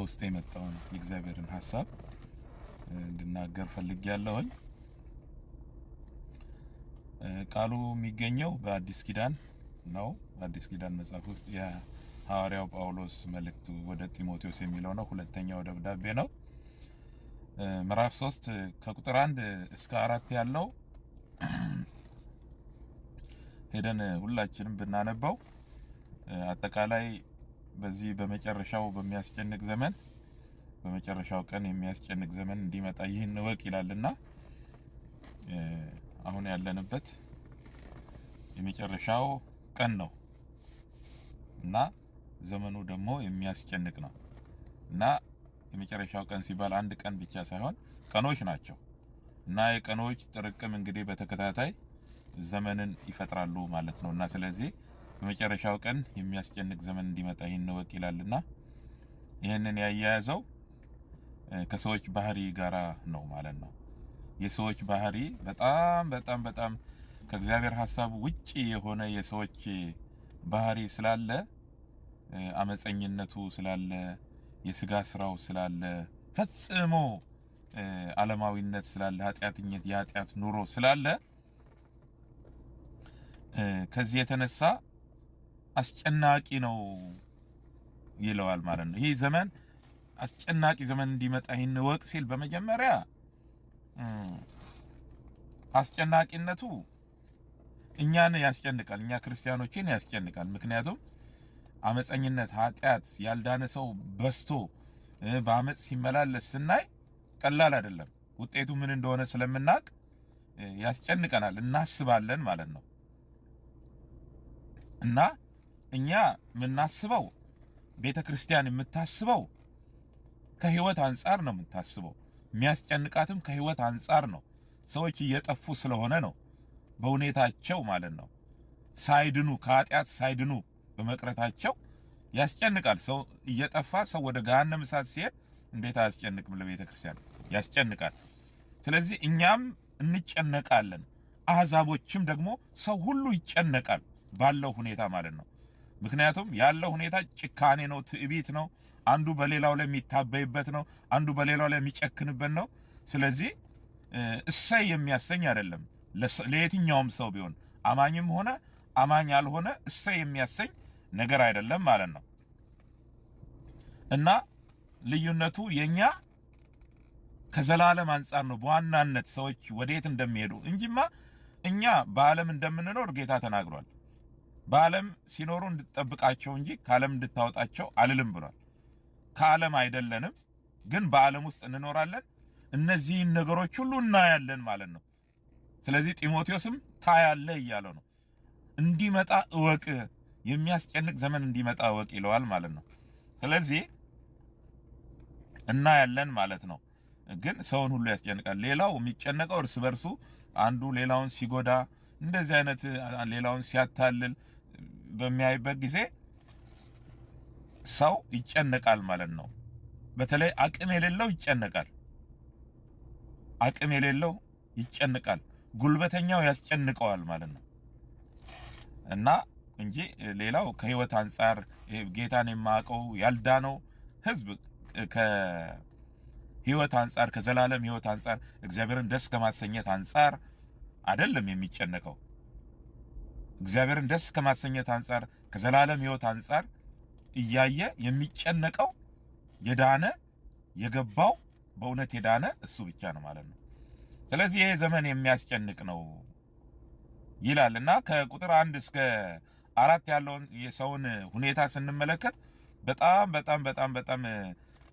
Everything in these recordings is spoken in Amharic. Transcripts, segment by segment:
በውስጤ የመጣውን የእግዚአብሔርን ሐሳብ እንድናገር ፈልጌያለሁኝ። ቃሉ የሚገኘው በአዲስ ኪዳን ነው። በአዲስ ኪዳን መጽሐፍ ውስጥ የሐዋርያው ጳውሎስ መልእክቱ ወደ ጢሞቴዎስ የሚለው ነው። ሁለተኛው ደብዳቤ ነው። ምዕራፍ 3 ከቁጥር 1 እስከ 4 ያለው ሄደን ሁላችንም ብናነበው አጠቃላይ በዚህ በመጨረሻው በሚያስጨንቅ ዘመን በመጨረሻው ቀን የሚያስጨንቅ ዘመን እንዲመጣ ይህን ወቅ ይላልና አሁን ያለንበት የመጨረሻው ቀን ነው እና ዘመኑ ደግሞ የሚያስጨንቅ ነው እና የመጨረሻው ቀን ሲባል አንድ ቀን ብቻ ሳይሆን ቀኖች ናቸው እና የቀኖች ጥርቅም እንግዲህ በተከታታይ ዘመንን ይፈጥራሉ ማለት ነውና ስለዚህ በመጨረሻው ቀን የሚያስጨንቅ ዘመን እንዲመጣ ይህን ወቅ ይላልና ይሄንን ያያያዘው ከሰዎች ባህሪ ጋራ ነው ማለት ነው። የሰዎች ባህሪ በጣም ከእግዚአብሔር ሐሳብ ውጪ የሆነ የሰዎች ባህሪ ስላለ አመፀኝነቱ ስላለ የስጋ ስራው ስላለ ፈጽሞ ዓለማዊነት ስላለ ኃጢአተኝነት የኃጢአት ኑሮ ስላለ ከዚህ የተነሳ አስጨናቂ ነው ይለዋል ማለት ነው። ይህ ዘመን አስጨናቂ ዘመን እንዲመጣ ይህን ወቅ ሲል በመጀመሪያ አስጨናቂነቱ እኛን ያስጨንቃል፣ እኛ ክርስቲያኖችን ያስጨንቃል። ምክንያቱም አመፀኝነት ኃጢአት ያልዳነ ሰው በስቶ በአመጽ ሲመላለስ ስናይ ቀላል አይደለም። ውጤቱ ምን እንደሆነ ስለምናቅ ያስጨንቀናል፣ እናስባለን ማለት ነው። እና እኛ የምናስበው ቤተክርስቲያን የምታስበው ከህይወት አንፃር ነው የምታስበው። የሚያስጨንቃትም ከህይወት አንፃር ነው። ሰዎች እየጠፉ ስለሆነ ነው በሁኔታቸው ማለት ነው። ሳይድኑ ከኃጢአት ሳይድኑ በመቅረታቸው ያስጨንቃል። ሰው እየጠፋ ሰው ወደ ገሃነም እሳት ሲሄድ እንዴት አያስጨንቅም? ለቤተክርስቲያን ያስጨንቃል። ስለዚህ እኛም እንጨነቃለን። አህዛቦችም ደግሞ ሰው ሁሉ ይጨነቃል ባለው ሁኔታ ማለት ነው። ምክንያቱም ያለው ሁኔታ ጭካኔ ነው፣ ትዕቢት ነው፣ አንዱ በሌላው ላይ የሚታበይበት ነው፣ አንዱ በሌላው ላይ የሚጨክንበት ነው። ስለዚህ እሰይ የሚያሰኝ አይደለም ለየትኛውም ሰው ቢሆን አማኝም ሆነ አማኝ ያልሆነ እሰይ የሚያሰኝ ነገር አይደለም ማለት ነው። እና ልዩነቱ የኛ ከዘላለም አንፃር ነው በዋናነት ሰዎች ወዴት እንደሚሄዱ እንጂማ እኛ በዓለም እንደምንኖር ጌታ ተናግሯል። በዓለም ሲኖሩ እንድትጠብቃቸው እንጂ ከዓለም እንድታወጣቸው አልልም ብሏል። ከዓለም አይደለንም፣ ግን በዓለም ውስጥ እንኖራለን። እነዚህን ነገሮች ሁሉ እናያለን ማለት ነው። ስለዚህ ጢሞቴዎስም ታያለህ እያለው ነው። እንዲመጣ እወቅ፣ የሚያስጨንቅ ዘመን እንዲመጣ እወቅ ይለዋል ማለት ነው። ስለዚህ እናያለን ማለት ነው። ግን ሰውን ሁሉ ያስጨንቃል። ሌላው የሚጨነቀው እርስ በርሱ አንዱ ሌላውን ሲጎዳ እንደዚህ አይነት ሌላውን ሲያታልል በሚያይበት ጊዜ ሰው ይጨነቃል ማለት ነው። በተለይ አቅም የሌለው ይጨነቃል። አቅም የሌለው ይጨነቃል። ጉልበተኛው ያስጨንቀዋል ማለት ነው። እና እንጂ ሌላው ከህይወት አንፃር ጌታን የማያውቀው ያልዳነው ህዝብ ከህይወት አንፃር ከዘላለም ህይወት አንፃር እግዚአብሔርን ደስ ከማሰኘት አንፃር አይደለም የሚጨነቀው። እግዚአብሔርን ደስ ከማሰኘት አንፃር ከዘላለም ህይወት አንፃር እያየ የሚጨነቀው የዳነ የገባው በእውነት የዳነ እሱ ብቻ ነው ማለት ነው። ስለዚህ ይሄ ዘመን የሚያስጨንቅ ነው ይላልና ከቁጥር 1 እስከ 4 ያለውን የሰውን ሁኔታ ስንመለከት በጣም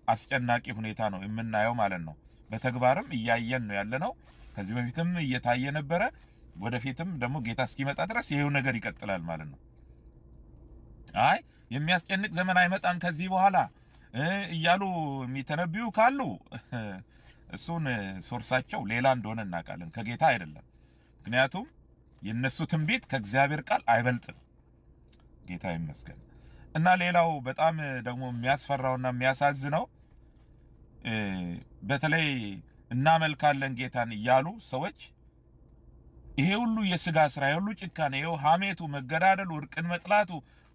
አስጨናቂ ሁኔታ ነው የምናየው ማለት ነው። በተግባርም እያየን ነው ያለነው። ከዚህ በፊትም እየታየ ነበረ። ወደፊትም ደግሞ ጌታ እስኪመጣ ድረስ ይሄው ነገር ይቀጥላል ማለት ነው። አይ የሚያስጨንቅ ዘመን አይመጣም ከዚህ በኋላ እያሉ የሚተነብዩ ካሉ እሱን ሶርሳቸው ሌላ እንደሆነ እናውቃለን፣ ከጌታ አይደለም። ምክንያቱም የነሱ ትንቢት ከእግዚአብሔር ቃል አይበልጥም። ጌታ ይመስገን። እና ሌላው በጣም ደግሞ የሚያስፈራውና የሚያሳዝነው በተለይ እናመልካለን ጌታን እያሉ ሰዎች ይሄ ሁሉ የስጋ ስራ፣ ይሄ ሁሉ ጭካኔ፣ ይሄው ሐሜቱ፣ መገዳደሉ፣ እርቅን መጥላቱ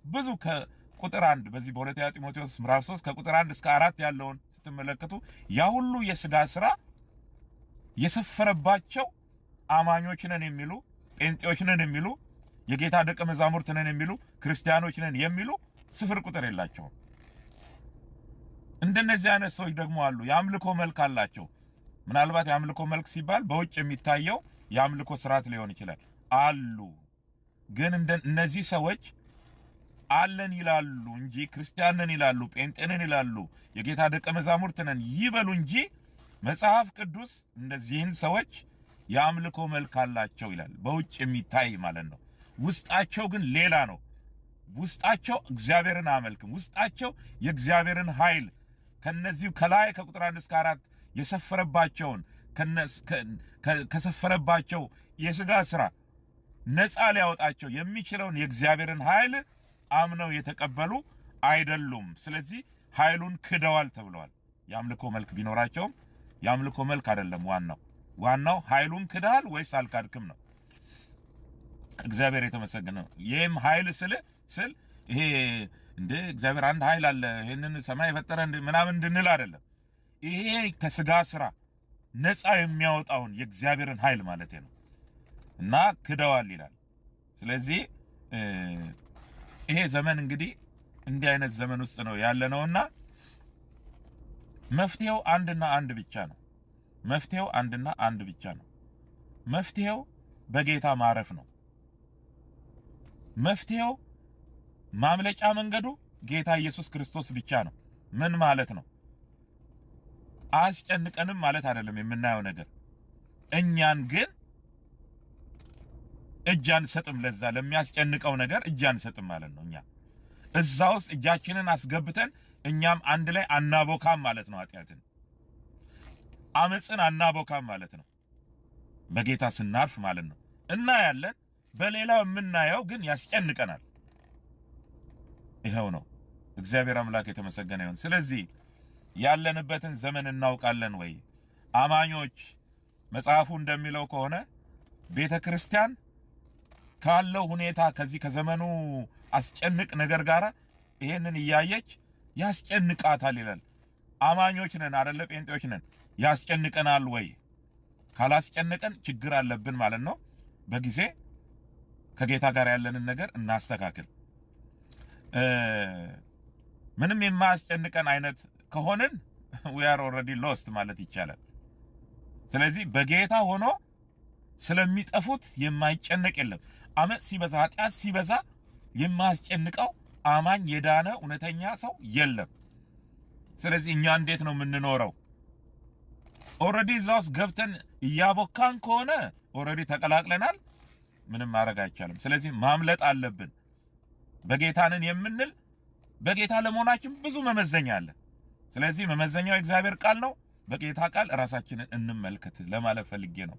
ብዙ ቁጥር 1 በዚህ በሁለተኛ ጢሞቴዎስ ምዕራፍ 3 ከቁጥር 1 እስከ 4 ያለውን ስትመለከቱ ያ ሁሉ የሥጋ ሥራ የሰፈረባቸው አማኞች ነን የሚሉ ጴንጤዎች ነን የሚሉ የጌታ ደቀ መዛሙርት ነን የሚሉ ክርስቲያኖች ነን የሚሉ ስፍር ቁጥር የላቸውም። እንደነዚህ አይነት ሰዎች ደግሞ አሉ። የአምልኮ መልክ አላቸው። ምናልባት የአምልኮ መልክ ሲባል በውጭ የሚታየው የአምልኮ ስርዓት ሊሆን ይችላል አሉ። ግን እነዚህ ሰዎች አለን ይላሉ እንጂ ክርስቲያን ነን ይላሉ፣ ጴንጤ ነን ይላሉ፣ የጌታ ደቀ መዛሙርት ነን ይበሉ እንጂ መጽሐፍ ቅዱስ እነዚህን ሰዎች የአምልኮ መልክ አላቸው ይላል። በውጭ የሚታይ ማለት ነው። ውስጣቸው ግን ሌላ ነው። ውስጣቸው እግዚአብሔርን አያመልክም። ውስጣቸው የእግዚአብሔርን ኃይል ከነዚህ ከላይ ከቁጥር 1 እስከ 4 የሰፈረባቸውን ከሰፈረባቸው የሥጋ ሥራ ነፃ ሊያወጣቸው የሚችለውን የእግዚአብሔርን ኃይል አምነው የተቀበሉ አይደሉም። ስለዚህ ኃይሉን ክደዋል ተብለዋል። የአምልኮ መልክ ቢኖራቸውም የአምልኮ መልክ አይደለም ዋናው ኃይሉን ክደሃል ወይስ አልካድክም ነው። እግዚአብሔር የተመሰገነ ነው። ይህም ኃይል ስል ይሄ እንደ እግዚአብሔር አንድ ኃይል አለ ይሄንን ሰማይ የፈጠረ ምናምን እንድንል አይደለም። ይሄ ከሥጋ ሥራ ነፃ የሚያወጣውን የእግዚአብሔርን ኃይል ማለት ነው እና ክደዋል ይላል። ስለዚህ ይሄ ዘመን እንግዲህ እንዲህ አይነት ዘመን ውስጥ ነው ያለነውና መፍትሄው አንድና አንድ ብቻ ነው። መፍትሄው አንድና አንድ ብቻ ነው። መፍትሄው በጌታ ማረፍ ነው። መፍትሄው ማምለጫ መንገዱ ጌታ ኢየሱስ ክርስቶስ ብቻ ነው። ምን ማለት ነው? አያስጨንቀንም ማለት አይደለም የምናየው ነገር። እኛን ግን እጅ አንሰጥም፣ ለዛ ለሚያስጨንቀው ነገር እጅ አንሰጥም ማለት ነው። እኛ እዛ ውስጥ እጃችንን አስገብተን እኛም አንድ ላይ አናቦካም ማለት ነው። ኃጢአትን አመፅን አናቦካም ማለት ነው። በጌታ ስናርፍ ማለት ነው። እናያለን፣ በሌላው የምናየው ግን ያስጨንቀናል። ይሄው ነው። እግዚአብሔር አምላክ የተመሰገነ ይሁን። ስለዚህ ያለንበትን ዘመን እናውቃለን ወይ? አማኞች መጽሐፉ እንደሚለው ከሆነ ቤተክርስቲያን ካለው ሁኔታ ከዚህ ከዘመኑ አስጨንቅ ነገር ጋር ይሄንን እያየች ያስጨንቃታል ይላል። አማኞች ነን አይደለ? ጴንጤዎች ነን። ያስጨንቀናል ወይ? ካላስጨነቀን ችግር አለብን ማለት ነው። በጊዜ ከጌታ ጋር ያለንን ነገር እናስተካክል። ምንም የማያስጨንቀን አይነት ከሆነን we are already lost ማለት ይቻላል። ስለዚህ በጌታ ሆኖ ስለሚጠፉት የማይጨነቅ የለም። አመፅ ሲበዛ፣ ኃጢአት ሲበዛ የማያስጨንቀው አማኝ የዳነ እውነተኛ ሰው የለም። ስለዚህ እኛ እንዴት ነው የምንኖረው? ኦልሬዲ እዛ ውስጥ ገብተን እያቦካን ከሆነ ኦልሬዲ ተቀላቅለናል። ምንም ማድረግ አይቻልም። ስለዚህ ማምለጥ አለብን። በጌታንን የምንል በጌታ ለመሆናችን ብዙ መመዘኛ አለ። ስለዚህ መመዘኛው እግዚአብሔር ቃል ነው። በጌታ ቃል ራሳችንን እንመልከት ለማለት ፈልጌ ነው።